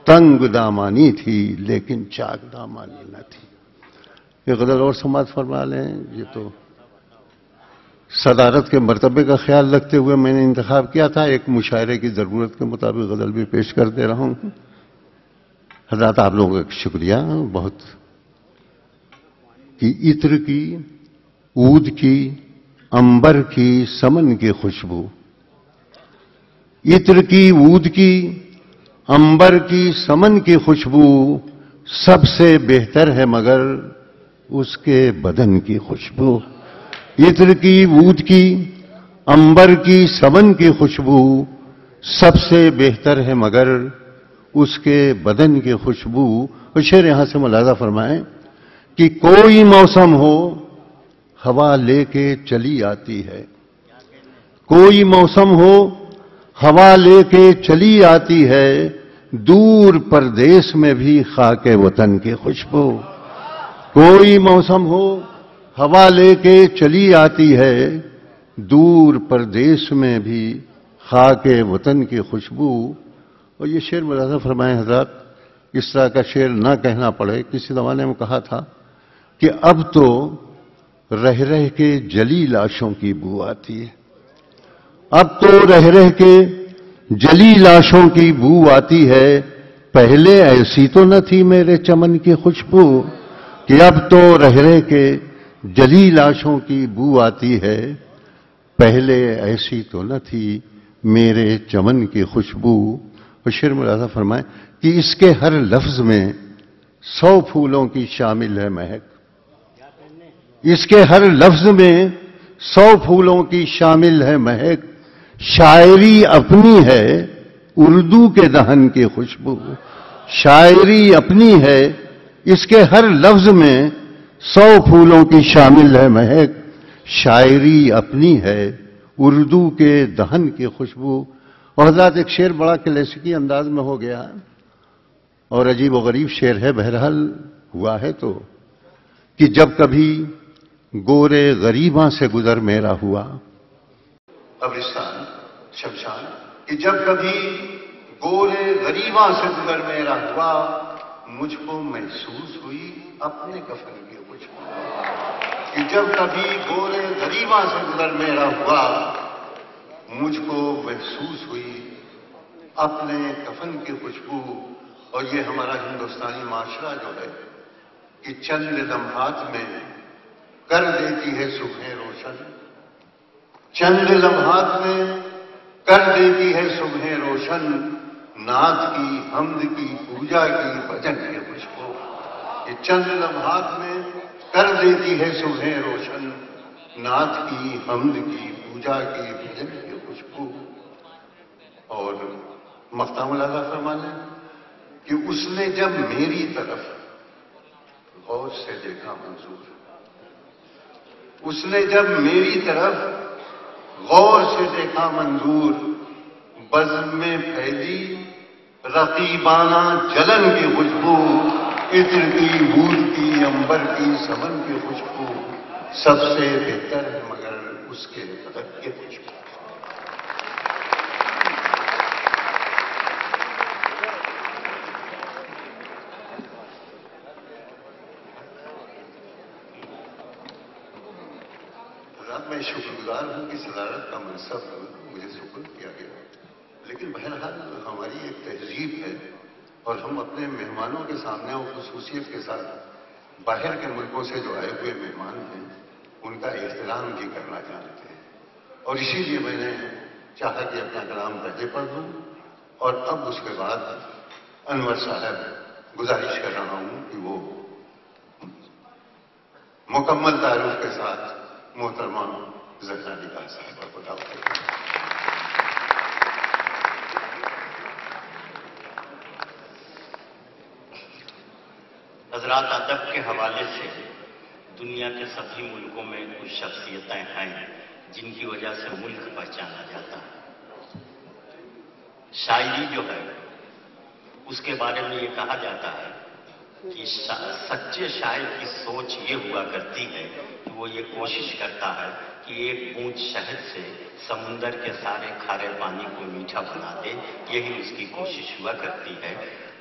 تنگ دامانی تھی لیکن چاک دامانی نہ تھی. یہ غزل اور سماعت فرما لیں. یہ تو صدارت کے مرتبے کا خیال رکھتے ہوئے میں نے انتخاب کیا تھا. ایک مشاعرے کی ضرورت کے مطابق غزل بھی پیش کر دے رہا ہوں. حضرات آپ لوگوں کا شکریہ بہت. کہ عطر کی، عود کی، عنبر کی، سمن کی خوشبو، عطر کی، عود کی، عنبر کی، سمن کی خوشبو سب سے بہتر ہے مگر اس کے بدن کی خوشبو. عطر کی، عود کی، عنبر کی، سمن کی خوشبو سب سے بہتر ہے مگر اس کے بدن کی خوشبو. اور شعر یہاں سے ملاحظہ فرمائیں کہ کوئی موسم ہو ہوا لے کے چلی آتی ہے. کوئی موسم ہو ہوا لے کے چلی آتی ہے، دور پردیس میں بھی خاک وطن کی خوشبو. کوئی موسم ہو ہوا لے کے چلی آتی ہے، دور پردیس میں بھی خاک وطن کی خوشبو. اور یہ شعر ملاحظہ فرمائیں حضرات، اس طرح کا شعر نہ کہنا پڑے. کسی زمانے میں کہا تھا کہ اب تو رہ رہ کے جلی لاشوں کی بو آتی ہے. اب تو رہ رہ کے جلی لاشوں کی بو آتی ہے، پہلے ایسی تو نہ تھی میرے چمن کی خوشبو. کہ اب تو رہ رہ کے جلی لاشوں کی بو آتی ہے، پہلے ایسی تو نہ تھی میرے چمن کی خوشبو. اور شعر ملاحظہ فرمائیں کہ اس کے ہر لفظ میں 100 پھولوں کی شامل ہے مہک. اس کے ہر لفظ میں 100 پھولوں کی شامل ہے مہک. شاعری اپنی ہے اردو کے دہن کی خوشبو. شاعری اپنی ہے، اس کے ہر لفظ میں 100 پھولوں کی شامل ہے مہک. شاعری اپنی ہے اردو کے دہن کی خوشبو. اور حضرات ایک شعر بڑا کلاسیکی انداز میں ہو گیا اور عجیب و غریب شعر ہے. بہرحال ہوا ہے تو کہ جب کبھی گورے غریباں سے گزر میرا ہوا. قبرستان شمشان. کہ جب کبھی گورے غریباں سے گزر میرا ہوا، مجھ کو محسوس ہوئی اپنے کفن کی خوشبو. کہ جب کبھی گورے غریباں سے گزر میرا ہوا، مجھ کو محسوس ہوئی اپنے کفن کی خوشبو. اور یہ ہمارا ہندوستانی معاشرہ جو ہے کہ چند لمحات میں کر دیتی ہے صبح روشن. چند لمحات میں کر دیتی ہے صبح روشن، نعت کی، حمد کی، پوجا کی، بھجن کی خوشبو. یہ چند لمحات میں کر دیتی ہے صبح روشن، نعت کی، حمد کی، پوجا کی، بھجن کی خوشبو. اور مقطع ملاحظہ فرمانا کہ اس نے جب میری طرف غور سے دیکھا منظور، اس نے جب میری طرف غور سے دیکھا منظور، بزم میں پھیلی رقیبانہ جلن کی خوشبو. عطر کی، عود کی، عنبر کی، سمن کی خوشبو سب سے بہتر ہے مگر اس کے بدن کی خوشبو. میں شکر گزار ہوں کہ صدارت کا منصب مجھے سپرد کیا گیا، لیکن بہرحال ہماری ایک تہذیب ہے اور ہم اپنے مہمانوں کے سامنے اور خصوصیت کے ساتھ باہر کے ملکوں سے جو آئے ہوئے مہمان ہیں ان کا احترام بھی کرنا جانتے ہیں. اور اسی لیے میں نے چاہا کہ اپنا کلام پہلے پڑھ دوں اور اب اس کے بعد انور صاحب گزارش کر رہا ہوں کہ وہ مکمل تعارف کے ساتھ محترمہ زہرا نگار صاحبہ کو دعوت دیتے ہیں. حضرات، ادب کے حوالے سے دنیا کے سبھی ملکوں میں کچھ شخصیتیں ہیں جن کی وجہ سے ملک پہچانا جاتا ہے. شاعری جو ہے اس کے بارے میں یہ کہا جاتا ہے کہ سچے شاعر کی سوچ یہ ہوا کرتی ہے کہ وہ یہ کوشش کرتا ہے کہ ایک بوند شہد سے سمندر کے سارے کھارے پانی کو میٹھا بنا دے. یہی اس کی کوشش ہوا کرتی ہے.